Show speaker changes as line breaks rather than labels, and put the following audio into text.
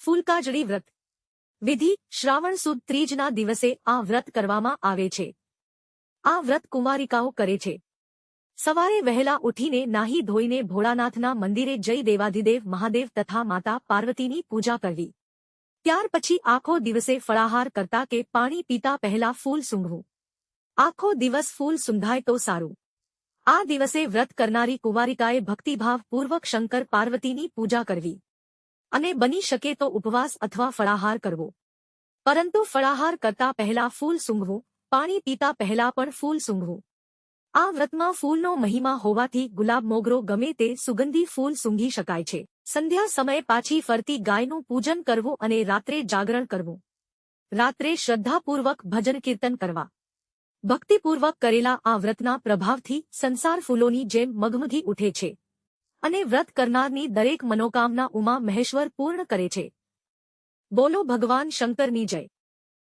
ફૂલકાજળી વ્રત વિધિ શ્રાવણ સુદ ત્રીજના દિવસે આ વ્રત કરવામાં આવે છે. આ વ્રત કુમારિકાઓ કરે છે. સવારે વહેલા ઉઠીને નાહી ધોઈને ભોળાનાથના મંદિરે જઈ દેવાધિદેવ મહાદેવ તથા માતા પાર્વતીની પૂજા કરવી. ત્યાર પછી આખો દિવસે ફળાહાર કરતા કે પાણી પીતા પહેલા ફૂલ સૂંઘવું. આખો દિવસ ફૂલ સૂંઘાય તો સારું. આ દિવસે વ્રત કરનારી કુંવારિકાએ ભક્તિભાવપૂર્વક શંકર પાર્વતીની પૂજા કરવી અને બની શકે તો ઉપવાસ અથવા ફળાહાર કરવો. પરંતુ ફળાહાર કરતા પહેલા ફૂલ સૂંઘવું, પાણી પીતા પહેલા પણ ફૂલ સૂંઘવું. આ વ્રતમાં ફૂલનો મહિમા હોવાથી ગુલાબ, મોગરો ગમે તે સુગંધી ફૂલ સૂંઘી શકાય છે. સંધ્યા સમયે પાછી ફરતી ગાયનું પૂજન કરવું અને રાત્રે જાગરણ કરવું. રાત્રે શ્રદ્ધાપૂર્વક ભજન કીર્તન કરવા. ભક્તિપૂર્વક કરેલા આ વ્રતના પ્રભાવથી સંસાર ફૂલોની જેમ મગમગી ઉઠે છે અને વ્રત કરનારની દરેક મનોકામના ઉમા મહેશ્વર પૂર્ણ કરે છે. બોલો ભગવાન શંકરની જય.